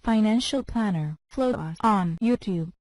Financial Planner. Follow us on YouTube.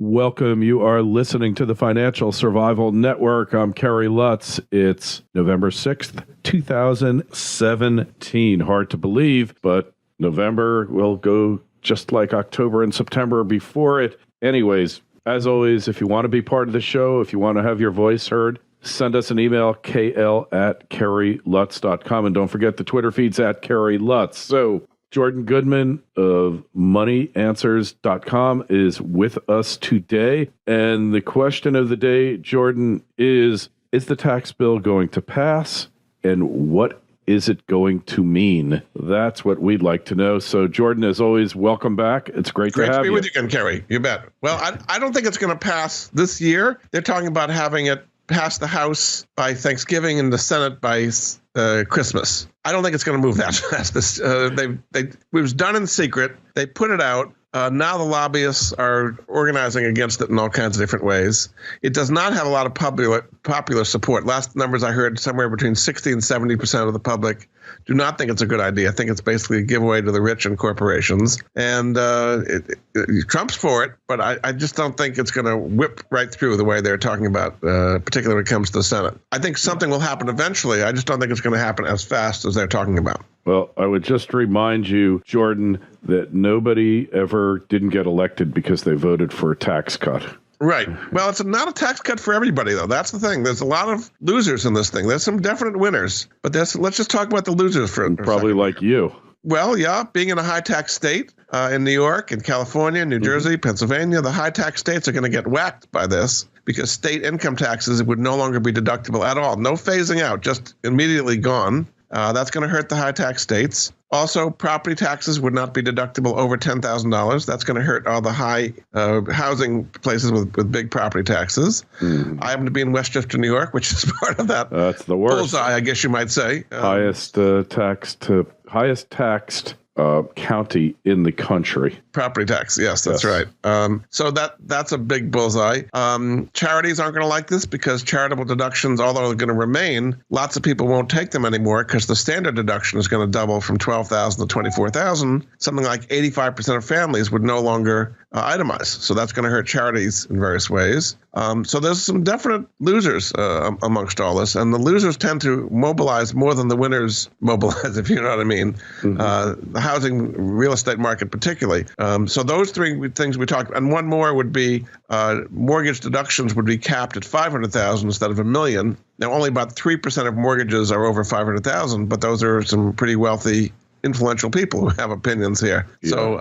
Welcome. You are listening to the Financial Survival Network. I'm Kerry Lutz. It's November 6th, 2017. Hard to believe, but November will go just like October and September before it. Anyways, as always, if you want to be part of the show, if you want to have your voice heard, send us an email, kl@kerrylutz.com. And don't forget the Twitter feed's @KerryLutz. So Jordan Goodman of moneyanswers.com is with us today. And the question of the day, Jordan, is the tax bill going to pass? And what is it going to mean? That's what we'd like to know. So, Jordan, as always, welcome back. It's great to have you. Great to be with you again, Kerry. You bet. Well, I don't think it's going to pass this year. They're talking about having it pass the House by Thanksgiving and the Senate by Christmas. I don't think it's going to move that fast. It was done in secret. They put it out. Now the lobbyists are organizing against it in all kinds of different ways. It does not have a lot of popular support. Last numbers I heard, somewhere between 60 and 70% of the public do not think it's a good idea. I think it's basically a giveaway to the rich and corporations. And Trump's for it, but I just don't think it's going to whip right through the way they're talking about, particularly when it comes to the Senate. I think something will happen eventually. I just don't think it's going to happen as fast as they're talking about. Well, I would just remind you, Jordan, that nobody ever didn't get elected because they voted for a tax cut. Right. Well, it's not a tax cut for everybody, though. That's the thing. There's a lot of losers in this thing. There's some definite winners. But let's just talk about the losers for probably like you. Well, yeah, being in a high-tax state in New York and California, New Jersey, Pennsylvania, the high-tax states are going to get whacked by this because state income taxes would no longer be deductible at all. No phasing out, just immediately gone. That's going to hurt the high-tax states. Also, property taxes would not be deductible over $10,000. That's going to hurt all the high housing places with big property taxes. I happen to be in Westchester, New York, which is part of that. That's the worst. Bullseye, I guess you might say. Highest taxed county in the country. Property tax, yes, that's right. So that's a big bullseye. Charities aren't going to like this because charitable deductions, although they're going to remain, lots of people won't take them anymore because the standard deduction is going to double from $12,000 to $24,000. Something like 85% of families would no longer itemize. So that's going to hurt charities in various ways. So there's some definite losers amongst all this, and the losers tend to mobilize more than the winners mobilize, if you know what I mean. The housing real estate market particularly. So those three things we talked about, and one more would be mortgage deductions would be capped at $500,000 instead of $1 million. Now, only about 3% of mortgages are over $500,000, but those are some pretty wealthy, influential people who have opinions here. Yeah. So,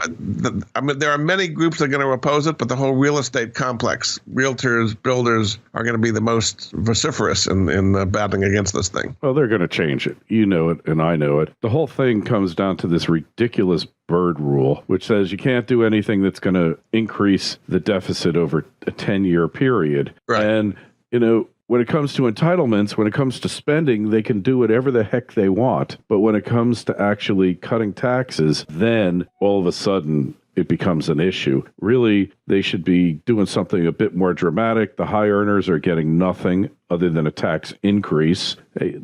there are many groups that are going to oppose it, but the whole real estate complex, realtors, builders, are going to be the most vociferous in battling against this thing. Well, they're going to change it. You know it, and I know it. The whole thing comes down to this ridiculous bird rule, which says you can't do anything that's going to increase the deficit over a 10-year period. Right. And, when it comes to entitlements, when it comes to spending, they can do whatever the heck they want. But when it comes to actually cutting taxes, then all of a sudden it becomes an issue. Really, they should be doing something a bit more dramatic. The high earners are getting nothing other than a tax increase.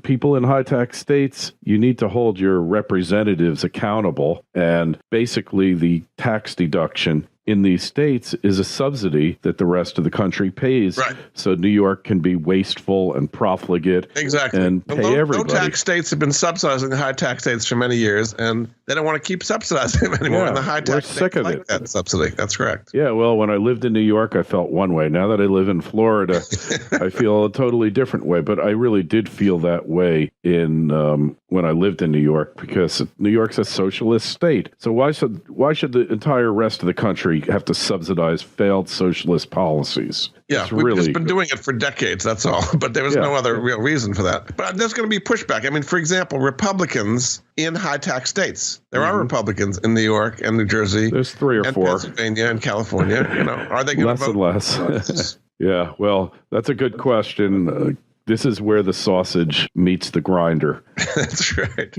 People in high tax states, you need to hold your representatives accountable. And basically, the tax deduction in these states is a subsidy that the rest of the country pays. Right. So New York can be wasteful and profligate. Exactly. And pay everybody. Low tax states have been subsidizing the high tax states for many years, and they don't want to keep subsidizing them anymore. Yeah, and the high tax states like that subsidy. That's correct. Yeah, well, when I lived in New York, I felt one way. Now that I live in Florida, I feel a totally different way. But I really did feel that way in when I lived in New York, because New York's a socialist state. So why should the entire rest of the country have to subsidize failed socialist policies? Yeah, we've just been doing it for decades, that's all. But there was no other real reason for that. But there's going to be pushback. I mean, for example, Republicans in high-tax states. There are Republicans in New York and New Jersey. There's 3 or 4. Pennsylvania and California. Are they going to vote? Less and less. Yeah, well, that's a good question. This is where the sausage meets the grinder. That's right.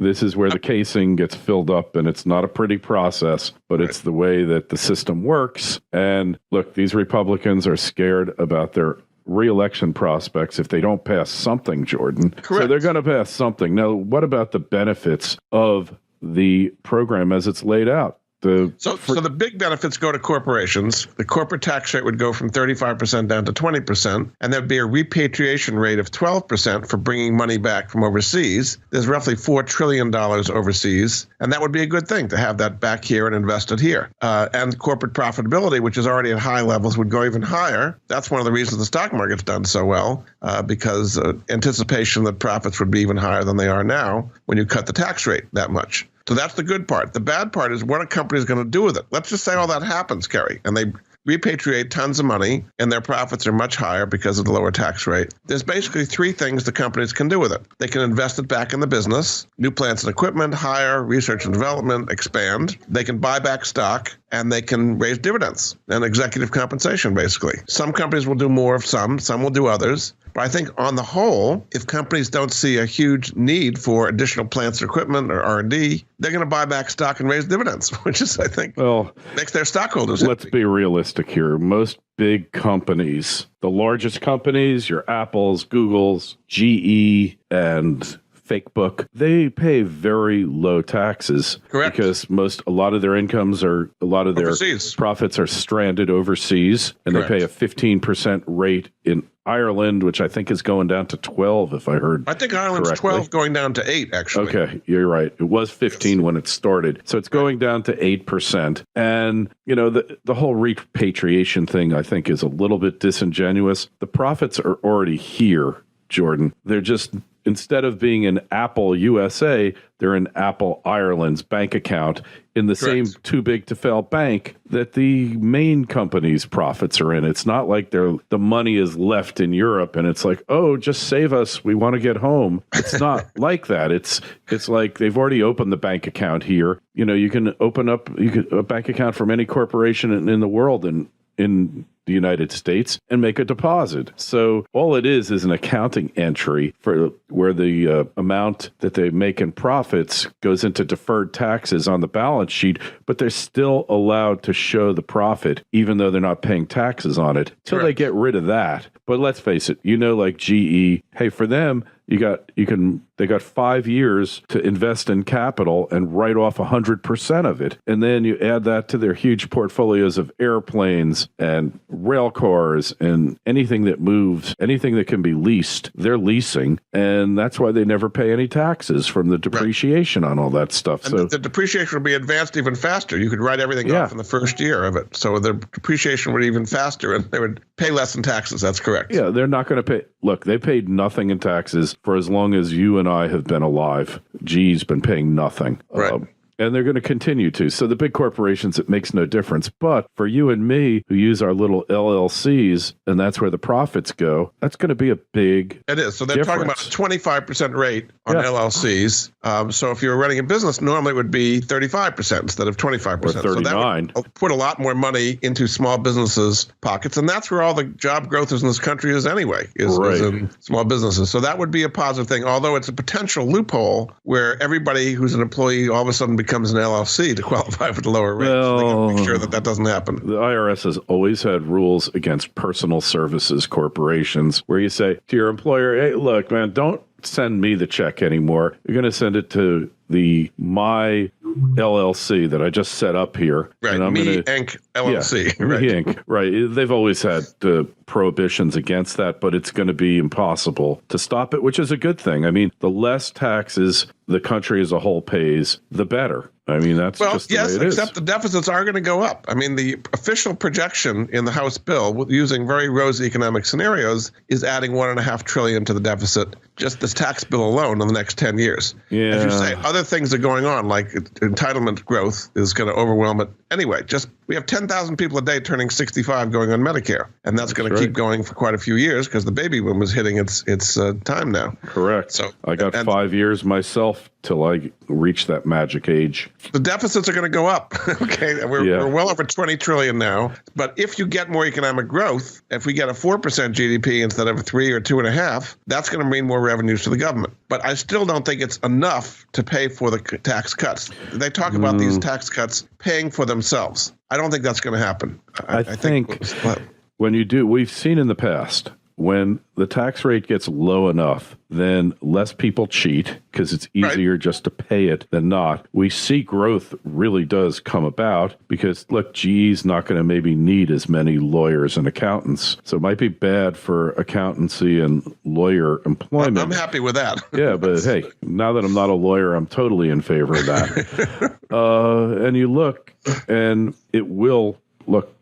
This is where the casing gets filled up, and it's not a pretty process, but it's the way that the system works. And look, these Republicans are scared about their re-election prospects if they don't pass something, Jordan. Correct. So they're going to pass something. Now, what about the benefits of the program as it's laid out? So the big benefits go to corporations. The corporate tax rate would go from 35% down to 20%, and there'd be a repatriation rate of 12% for bringing money back from overseas. There's roughly $4 trillion overseas, and that would be a good thing to have that back here and invested here. And corporate profitability, which is already at high levels, would go even higher. That's one of the reasons the stock market's done so well, because anticipation that profits would be even higher than they are now when you cut the tax rate that much. So that's the good part. The bad part is what a company is going to do with it. Let's just say all that happens, Kerry, and they repatriate tons of money and their profits are much higher because of the lower tax rate. There's basically three things the companies can do with it. They can invest it back in the business, new plants and equipment, hire, research and development, expand. They can buy back stock, and they can raise dividends and executive compensation, basically. Some companies will do more of some will do others. But I think on the whole, if companies don't see a huge need for additional plants or equipment or R&D, they're going to buy back stock and raise dividends, which is, I think, makes their stockholders happy. Let's be realistic here. Most big companies, the largest companies, your Apples, Googles, GE, and Facebook, they pay very low taxes. Correct. Because a lot of their incomes their overseas. Profits are stranded overseas, and Correct. They pay a 15% rate in Ireland, which I think is going down to 12, if I heard I think Ireland's correctly. 12 going down to 8, actually. Okay, you're right. It was 15 when it started. So it's going down to 8%. And, the whole repatriation thing, I think, is a little bit disingenuous. The profits are already here, Jordan. They're just, instead of being in Apple USA, they're in Apple Ireland's bank account in the Correct. same too big to fail bank that the main company's profits are in. It's not like the money is left in Europe and it's like, oh, just save us. We want to get home. It's not like that. It's like they've already opened the bank account here. You can open up a bank account from any corporation in the world in the United States and make a deposit. So all it is an accounting entry for where the amount that they make in profits goes into deferred taxes on the balance sheet, but they're still allowed to show the profit even though they're not paying taxes on it till they get rid of that. But let's face it, like GE, hey, for them, they got 5 years to invest in capital and write off 100% of it. And then you add that to their huge portfolios of airplanes and rail cars and anything that moves, anything that can be leased, they're leasing. And that's why they never pay any taxes from the depreciation on all that stuff. And so the depreciation would be advanced even faster. You could write everything off in the first year of it. So the depreciation would be even faster and they would pay less in taxes. That's correct. Yeah, they're not going to pay. Look, they paid nothing in taxes for as long as you and I have been alive. GE's been paying nothing. Right. And they're going to continue to. So the big corporations, it makes no difference. But for you and me who use our little LLCs, and that's where the profits go, that's going to be a big It is. So they're talking about a 25% rate on LLCs. So if you were running a business, normally it would be 35% instead of 25%. Or 39. So that would put a lot more money into small businesses' pockets. And that's where all the job growth in this country is anyway, is in small businesses. So that would be a positive thing, although it's a potential loophole where everybody who's an employee all of a sudden becomes an LLC to qualify for the lower rate. So they got to make sure that doesn't happen. The IRS has always had rules against personal services corporations where you say to your employer, hey, look, man, don't send me the check anymore. You're going to send it to my LLC that I just set up here. Right, and I'm Inc. LLC. Yeah, right. Inc. Right. They've always had prohibitions against that, but it's going to be impossible to stop it, which is a good thing. I mean, the less taxes the country as a whole pays, the better. I mean, that's just the way it is. Except the deficits are going to go up. I mean, the official projection in the House bill, using very rosy economic scenarios, is adding $1.5 trillion to the deficit, just this tax bill alone in the next 10 years. Yeah. As you say, other things are going on, like entitlement growth is going to overwhelm it. Anyway, we have 10,000 people a day turning 65 going on Medicare, and that's going to keep going for quite a few years because the baby boom is hitting its time now. Correct. So I got 5 years myself till I reach that magic age. The deficits are going to go up. Okay, we're well over 20 trillion now. But if you get more economic growth, if we get a 4% GDP instead of 3 or 2.5, that's going to mean more revenues to the government. But I still don't think it's enough to pay for the tax cuts. They talk about these tax cuts paying for themselves. I don't think that's going to happen. I think when you do, we've seen in the past when the tax rate gets low enough, then less people cheat because it's easier just to pay it than not. We see growth really does come about because, look, GE's not going to maybe need as many lawyers and accountants. So it might be bad for accountancy and lawyer employment. I'm happy with that. Yeah, but hey, now that I'm not a lawyer, I'm totally in favor of that. And you look, and it will look.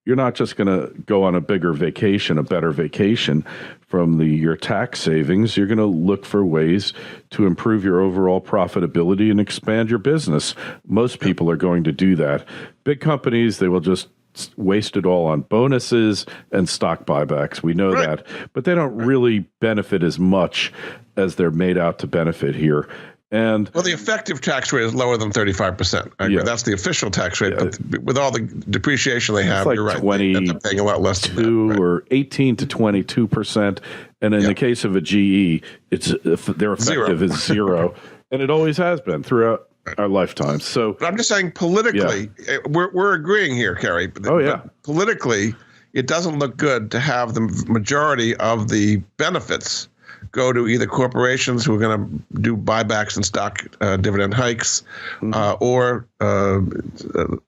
You're not just going to go on a bigger vacation, a better vacation from your tax savings. You're going to look for ways to improve your overall profitability and expand your business. Most people are going to do that. Big companies, they will just waste it all on bonuses and stock buybacks. We know that, but they don't really benefit as much as they're made out to benefit here. And well, the effective tax rate is lower than 35%. I agree. That's the official tax rate. But with all the depreciation they have, like you're right. They end up paying a lot less than that, or 18 to 22%. And in the case of a GE, their effective is zero. And it always has been throughout our lifetimes. So, but I'm just saying politically, we're agreeing here, Kerry. But politically, it doesn't look good to have the majority of the benefits go to either corporations who are going to do buybacks and stock dividend hikes, or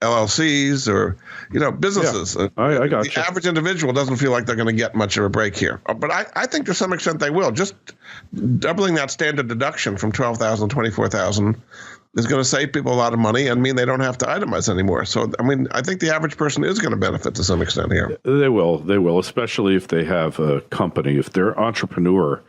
LLCs, or businesses. Yeah, I got the average individual doesn't feel like they're going to get much of a break here, but I think to some extent they will. Just doubling that standard deduction from $12,000 to $24,000 is going to save people a lot of money and mean they don't have to itemize anymore. So, I mean, I think the average person is going to benefit to some extent here. They will, especially if they have a company. If they're an entrepreneur,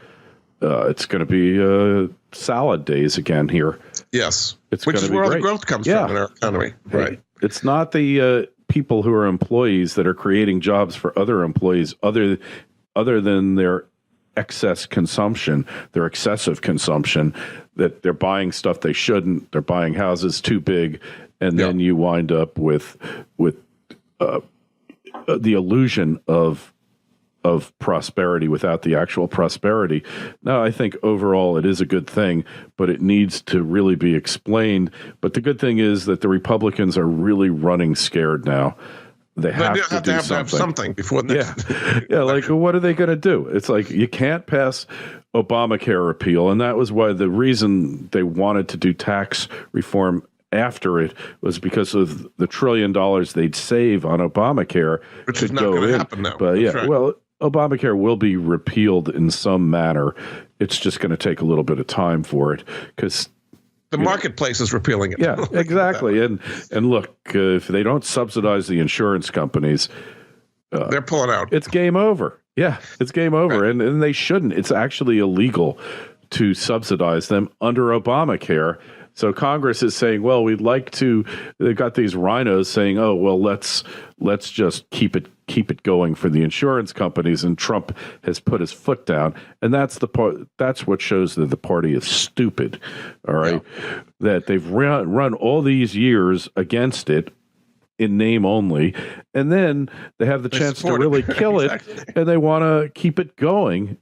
it's going to be salad days again here. Yes. Which is where all the growth comes from in our economy. Right. It's not the people who are employees that are creating jobs for other employees other than their excess consumption, their excessive consumption, that they're buying stuff they shouldn't. They're buying houses too big. And then you wind up with the illusion of prosperity without the actual prosperity. Now, I think overall it is a good thing, but it needs to really be explained. But the good thing is that the Republicans are really running scared now. They have to have something before next. Like, what are they going to do? It's like you can't pass Obamacare repeal, and that was why the reason they wanted to do tax reform after it was because of the $1 trillion they'd save on Obamacare, which is not going to happen now. But well, Obamacare will be repealed in some manner. It's just going to take a little bit of time for it because the marketplace is repealing it. Yeah, exactly. And look, if they don't subsidize the insurance companies, they're pulling out. It's game over. Yeah, it's game over. Right. And they shouldn't. It's actually illegal to subsidize them under Obamacare. So Congress is saying, well, we'd like to. They've got these rhinos saying, oh, well, let's just keep it going for the insurance companies. And Trump has put his foot down, and that's the part. That's what shows that the party is stupid. All right, that they've run all these years against it in name only, and then they have the chance to really kill it, and they want to keep it going.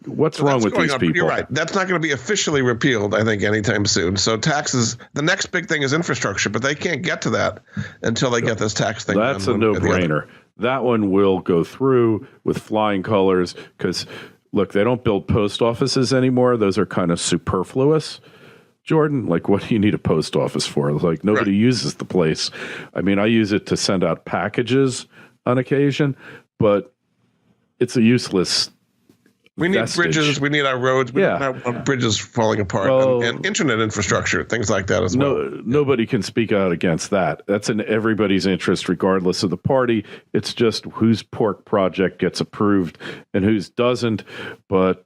What's wrong with these people? You're right. That's not going to be officially repealed, I think, anytime soon. So taxes, the next big thing is infrastructure, but they can't get to that until they get this tax thing done. That's a no-brainer. That one will go through with flying colors because, look, they don't build post offices anymore. Those are kind of superfluous. Jordan, like, what do you need a post office for? Like, nobody uses the place. I mean, I use it to send out packages on occasion, but it's a useless We need bridges. We need our roads. We don't want bridges falling apart, and internet infrastructure, things like that as well. Nobody can speak out against that. That's in everybody's interest, regardless of the party. It's just whose pork project gets approved and whose doesn't, but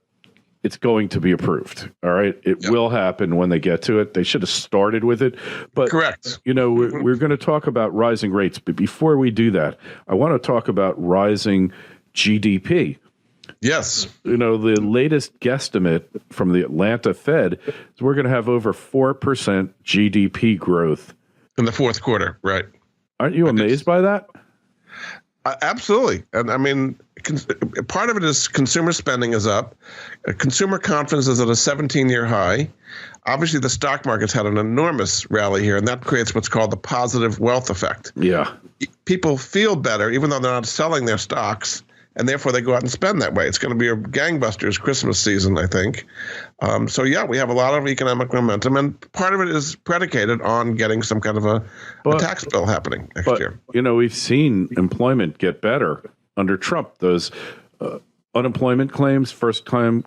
it's going to be approved. All right. It will happen when they get to it. They should have started with it. But correct. We're going to talk about rising rates. But before we do that, I want to talk about rising GDP. Yes. The latest guesstimate from the Atlanta Fed is we're going to have over 4% GDP growth in the fourth quarter. Right. Aren't you amazed by that? Absolutely. And I mean, part of it is consumer spending is up. Consumer confidence is at a 17-year high. Obviously, the stock market's had an enormous rally here, and that creates what's called the positive wealth effect. Yeah. People feel better, even though they're not selling their stocks, and therefore they go out and spend that way. It's going to be a gangbusters Christmas season, I think. So yeah, we have a lot of economic momentum, and part of it is predicated on getting some kind of a tax bill happening next year. We've seen employment get better under Trump. Those unemployment claims,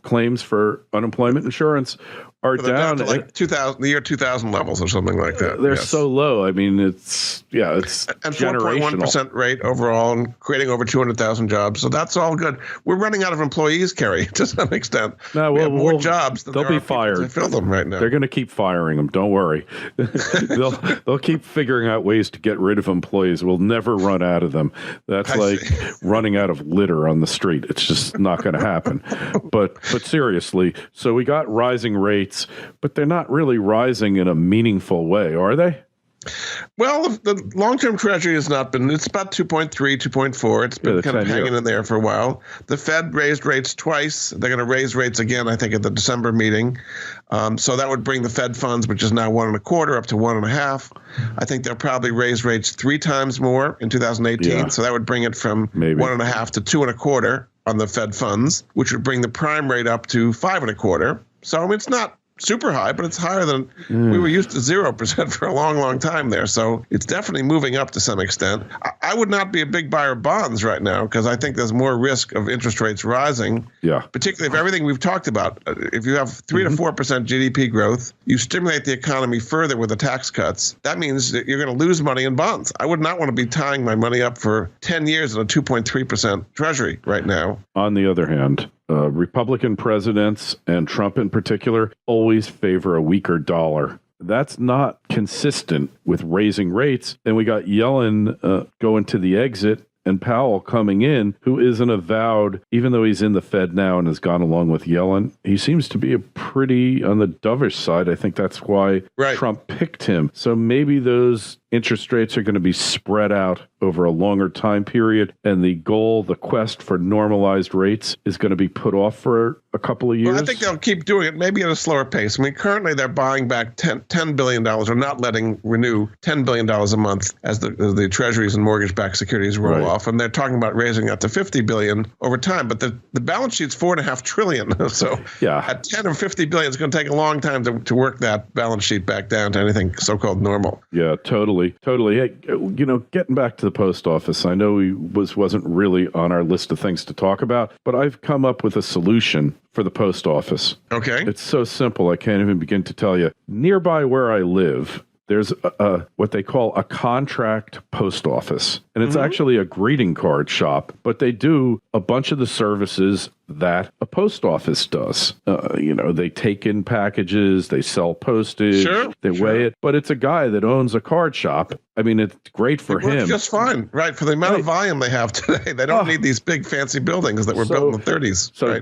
claims for unemployment insurance are down to like the year 2000 levels or something like that. They're so low. I mean, it's and generational. 4.1% rate overall, and creating over 200,000 jobs. So that's all good. We're running out of employees, Kerry, to some extent. No, we have more jobs than they'll be fired. To fill them right now. They're going to keep firing them. Don't worry. they'll keep figuring out ways to get rid of employees. We'll never run out of them. That's like running out of litter on the street. It's just not going to happen. But seriously, so we got rising rates, but they're not really rising in a meaningful way, are they? Well, the long-term treasury has not been, it's about 2.3, 2.4. It's been kind of hanging in there for a while. The Fed raised rates twice. They're going to raise rates again, I think, at the December meeting. So that would bring the Fed funds, which is now 1.25%, up to 1.5%. I think they'll probably raise rates 3 times more in 2018. Yeah. So that would bring it from 1.5% to 2.25% on the Fed funds, which would bring the prime rate up to 5.25%. So I mean, it's not super high, but it's higher than we were used to 0% for a long, long time there. So it's definitely moving up to some extent. I would not be a big buyer of bonds right now because I think there's more risk of interest rates rising. Yeah. Particularly if everything we've talked about, if you have 3 to 4% GDP growth, you stimulate the economy further with the tax cuts. That means that you're going to lose money in bonds. I would not want to be tying my money up for 10 years in a 2.3% treasury right now. On the other hand, Republican presidents, and Trump in particular, always favor a weaker dollar. That's not consistent with raising rates. And we got Yellen going to the exit and Powell coming in, who is an avowed, even though he's in the Fed now and has gone along with Yellen, he seems to be a pretty on the dovish side. I think that's why Trump picked him. So maybe those interest rates are going to be spread out over a longer time period, and the quest for normalized rates is going to be put off for a couple of years. Well, I think they'll keep doing it, maybe at a slower pace. I mean, currently they're buying back $10 billion, or not letting renew $10 billion a month as the treasuries and mortgage-backed securities roll off, and they're talking about raising that to $50 billion over time. But the balance sheet's $4.5 trillion. So at 10 or 50 billion, it's going to take a long time to work that balance sheet back down to anything so-called normal. Yeah, totally. Hey, getting back to the post office, I know he wasn't really on our list of things to talk about, but I've come up with a solution for the post office. Okay. It's so simple, I can't even begin to tell you. Nearby where I live, there's what they call a contract post office. And it's actually a greeting card shop, but they do a bunch of the services that a post office does. They take in packages, they sell postage, they weigh it, but it's a guy that owns a card shop. I mean, it's great for him. Just fine, right? For the amount of volume they have today, they don't need these big fancy buildings that were built in the 30s. So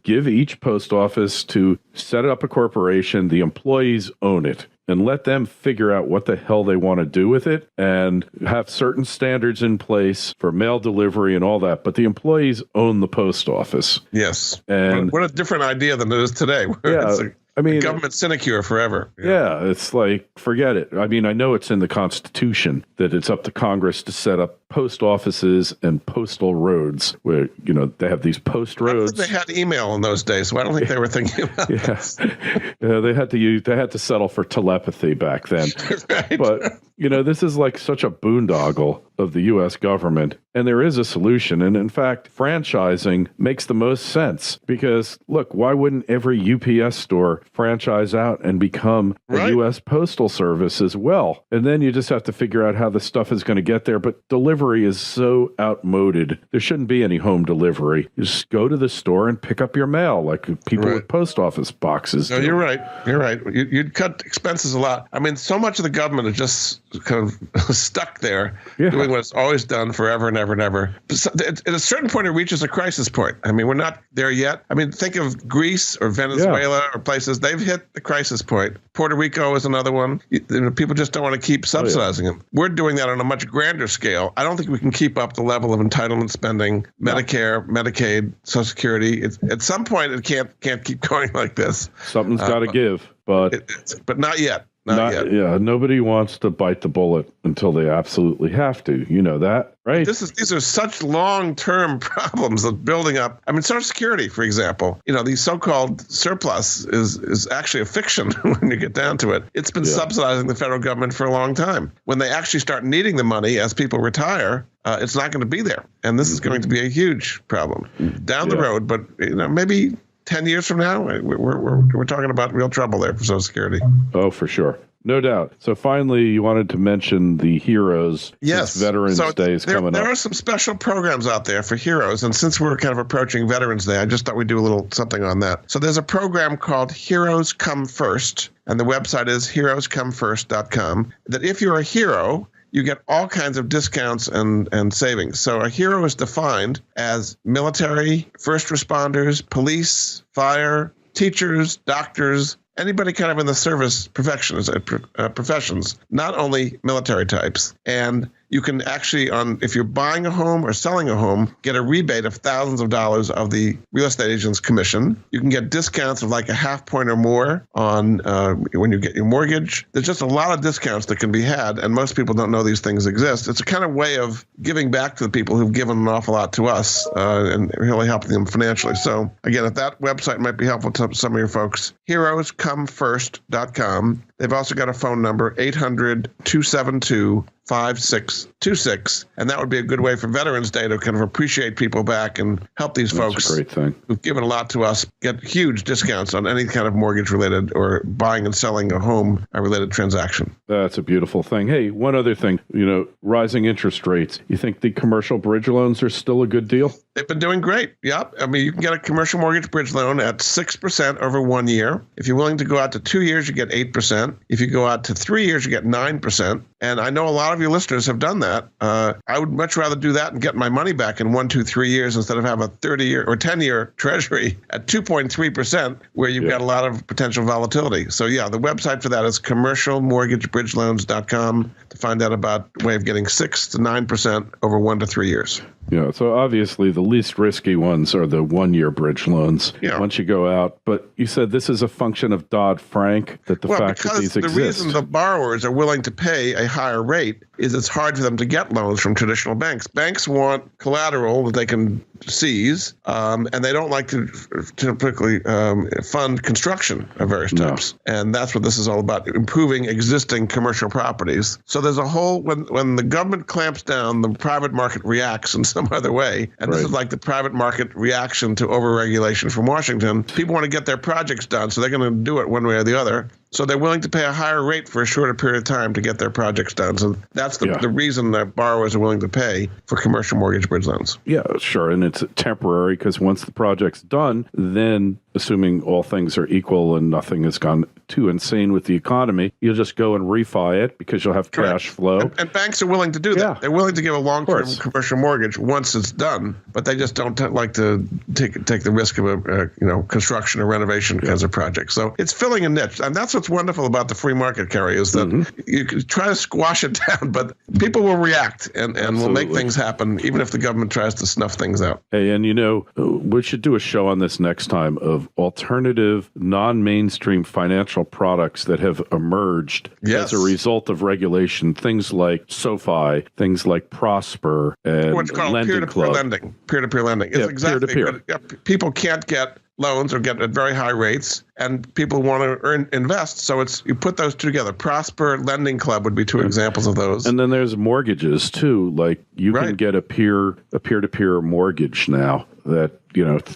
give each post office to set up a corporation, the employees own it, and let them figure out what the hell they want to do with it and have certain standards in place for mail delivery and all that. But the employees own the post office. Yes. And what a different idea than it is today. It's government sinecure forever. Yeah, it's like, forget it. I mean, I know it's in the Constitution that it's up to Congress to set up post offices and postal roads where, they have these post roads. They had email in those days, so I don't think they were thinking about this. They had to settle for telepathy back then. Right. But, this is like such a boondoggle of the U.S. government, and there is a solution. And in fact, franchising makes the most sense because, look, why wouldn't every UPS store franchise out and become a U.S. Postal Service as well? And then you just have to figure out how the stuff is going to get there. But delivery is so outmoded. There shouldn't be any home delivery. You just go to the store and pick up your mail like people with post office boxes. No, you're right. You're right. You'd cut expenses a lot. I mean, so much of the government is just kind of stuck there doing what it's always done forever and ever and ever. At a certain point, it reaches a crisis point. I mean, we're not there yet. I mean, think of Greece or Venezuela or places. They've hit the crisis point. Puerto Rico is another one. People just don't want to keep subsidizing them. We're doing that on a much grander scale. I don't think we can keep up the level of entitlement spending, Medicare, Medicaid, Social Security. At some point, it can't keep going like this. Something's got to give, but not yet. Not yet. Yeah, nobody wants to bite the bullet until they absolutely have to. You know that, right? These are such long-term problems of building up. I mean, Social Security, for example, the so-called surplus is actually a fiction when you get down to it. It's been subsidizing the federal government for a long time. When they actually start needing the money as people retire, it's not going to be there. And this is going to be a huge problem down the road. But, maybe 10 years from now, we're talking about real trouble there for Social Security. Oh, for sure. No doubt. So finally, you wanted to mention the heroes. Yes. Since Veterans Day is coming up. There are some special programs out there for heroes. And since we're kind of approaching Veterans Day, I just thought we'd do a little something on that. So there's a program called Heroes Come First. And the website is heroescomefirst.com. That if you're a hero, you get all kinds of discounts and savings. So a hero is defined as military, first responders, police, fire, teachers, doctors, anybody kind of in the service professions, not only military types. And you can actually, if you're buying a home or selling a home, get a rebate of thousands of dollars of the real estate agent's commission. You can get discounts of like a half point or more on when you get your mortgage. There's just a lot of discounts that can be had, and most people don't know these things exist. It's a kind of way of giving back to the people who've given an awful lot to us and really helping them financially. So again, if that website might be helpful to some of your folks, heroescomefirst.com. They've also got a phone number, 800-272-5626. And that would be a good way for Veterans Day to kind of appreciate people back and help these folks who've given a lot to us get huge discounts on any kind of mortgage-related or buying and selling a home-related transaction. That's a beautiful thing. Hey, one other thing, rising interest rates. You think the commercial bridge loans are still a good deal? They've been doing great. Yep. I mean, you can get a commercial mortgage bridge loan at 6% over 1 year. If you're willing to go out to 2 years, you get 8%. If you go out to 3 years, you get 9%. And I know a lot of your listeners have done that. I would much rather do that and get my money back in 1, 2, 3 years instead of have a 30-year or 10-year treasury at 2.3%, where you've got a lot of potential volatility. So, the website for that is commercialmortgagebridgeloans.com to find out about a way of getting 6 to 9% over 1 to 3 years. Yeah, so obviously the least risky ones are the 1-year bridge loans once you go out. But you said this is a function of Dodd-Frank, that the fact that these exist. The reason the borrowers are willing to pay a higher rate is it's hard for them to get loans from traditional banks. Banks want collateral that they can seize, and they don't like to typically fund construction of various types. And that's what this is all about, improving existing commercial properties. So there's a whole, when the government clamps down, the private market reacts in some other way. And this is like the private market reaction to overregulation from Washington. People want to get their projects done, so they're going to do it one way or the other. So they're willing to pay a higher rate for a shorter period of time to get their projects done. So that's the reason that borrowers are willing to pay for commercial mortgage bridge loans. Yeah, sure. And it's temporary because once the project's done, then assuming all things are equal and nothing has gone too insane with the economy, you'll just go and refi it because you'll have cash flow. And banks are willing to do that. Yeah. They're willing to give a long-term commercial mortgage once it's done, but they just don't like to take the risk of a construction or renovation kinds of project. So it's filling a niche. And that's what's wonderful about the free market, Kerry, is that you can try to squash it down, but people will react and will make things happen, even if the government tries to snuff things out. Hey, and we should do a show on this next time of alternative, non-mainstream financial products that have emerged as a result of regulation. Things like SoFi, things like Prosper, and what's called peer-to-peer lending. Peer-to-peer lending. It's exactly. Peer-to-peer. People can't get loans or get at very high rates, and people want to invest. So you put those two together. Prosper Lending Club would be two examples of those. And then there's mortgages too. Like you can get a peer-to-peer mortgage now that,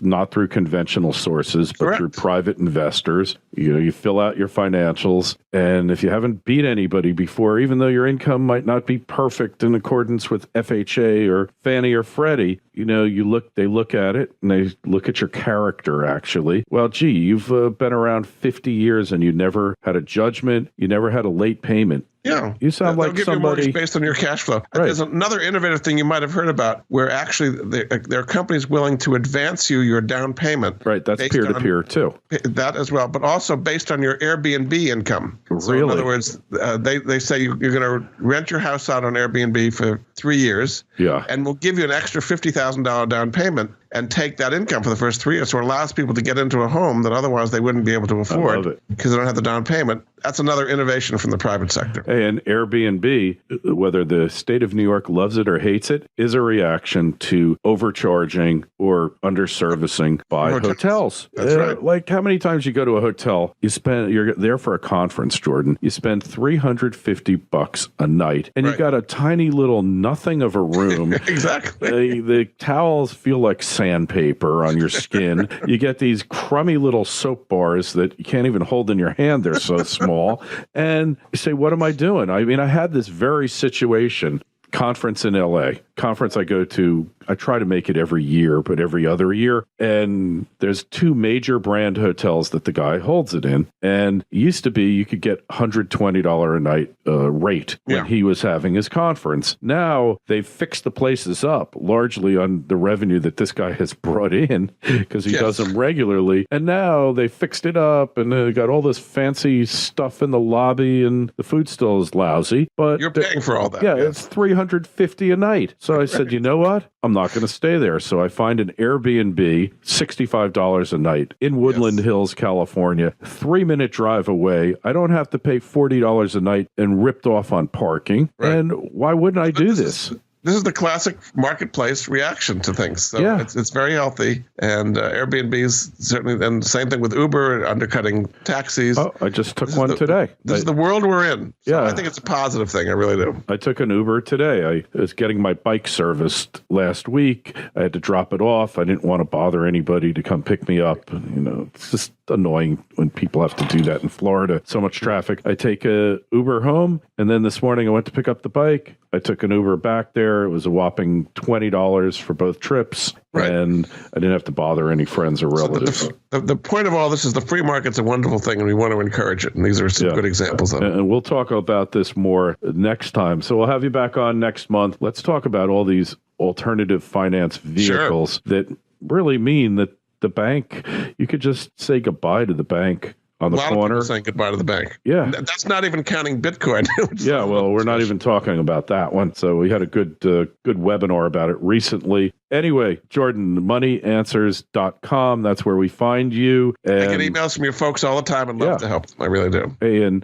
not through conventional sources, but through private investors. You fill out your financials, and if you haven't beat anybody before, even though your income might not be perfect in accordance with FHA or Fannie or Freddie, they look at it and they look at your character, actually. Well, gee, you've been around 50 years and you never had a judgment, you never had a late payment. Yeah. You sound like give somebody... you a mortgage based on your cash flow. Right. There's another innovative thing you might have heard about where actually there are companies willing to advance you your down payment. Right. That's peer-to-peer too. That as well, but also based on your Airbnb income. So really? In other words, they say you're going to rent your house out on Airbnb for 3 years. Yeah. And we'll give you an extra $50,000 down payment. and take that income for the first 3 years. So it allows people to get into a home that otherwise they wouldn't be able to afford because they don't have the down payment. That's another innovation from the private sector. And Airbnb, whether the state of New York loves it or hates it, is a reaction to overcharging or underservicing by hotels. That's right. Like how many times you go to a hotel, you're there for a conference, Jordan, you spend $350 a night, and you got a tiny little nothing of a room. Exactly. The towels feel like sandpaper on your skin. You get these crummy little soap bars that you can't even hold in your hand. They're so small. And you say, what am I doing? I mean, I had this very situation. Conference in LA. Conference I go to, I try to make it every year, but every other year. And there's 2 major brand hotels that the guy holds it in. And it used to be you could get $120 a night rate when he was having his conference. Now they've fixed the places up largely on the revenue that this guy has brought in because he does them regularly. And now they fixed it up and they got all this fancy stuff in the lobby and the food still is lousy. But you're paying for all that. Yeah, it's $350 a night. So I said, you know what? I'm not going to stay there. So I find an Airbnb, $65 a night in Woodland Hills, California, 3-minute drive away. I don't have to pay $40 a night and ripped off on parking. Right. And why wouldn't I do this? This is the classic marketplace reaction to things. So it's very healthy. And Airbnb is certainly, and same thing with Uber, undercutting taxis. Oh, I just took one today. This is the world we're in. So I think it's a positive thing. I really do. I took an Uber today. I was getting my bike serviced last week. I had to drop it off. I didn't want to bother anybody to come pick me up. It's just annoying when people have to do that in Florida. So much traffic. I take a Uber home, and then this morning I went to pick up the bike. I took an Uber back there. It was a whopping $20 for both trips, and I didn't have to bother any friends or relatives. So the point of all this is the free market's a wonderful thing, and we want to encourage it. And these are some good examples of it. And we'll talk about this more next time. So we'll have you back on next month. Let's talk about all these alternative finance vehicles that really mean that the bank, you could just say goodbye to the bank on the corner. A lot of people saying goodbye to the bank. Yeah. That's not even counting Bitcoin. Yeah, well, we're not even talking about that one. So we had a good webinar about it recently. Anyway, Jordan, moneyanswers.com. That's where we find you. And I get emails from your folks all the time and love to help them. I really do. Hey, and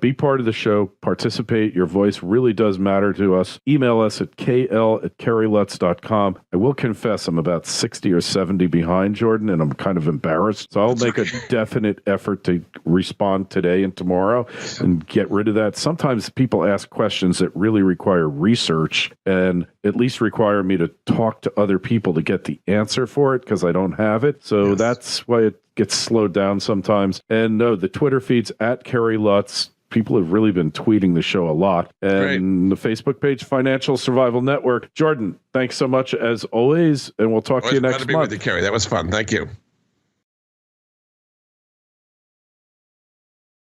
be part of the show, participate. Your voice really does matter to us. Email us at kl@kerrylutz.com. I will confess I'm about 60 or 70 behind, Jordan, and I'm kind of embarrassed. So I'll make a definite effort to respond today and tomorrow and get rid of that. Sometimes people ask questions that really require research and at least require me to talk to other people to get the answer for it because I don't have it. So that's why it gets slowed down sometimes. And no, the Twitter feed's at Kerry Lutz. People have really been tweeting the show a lot. And the Facebook page, Financial Survival Network. Jordan, thanks so much as always. And we'll talk to you next month. Glad to be with you, Kerry. That was fun. Thank you.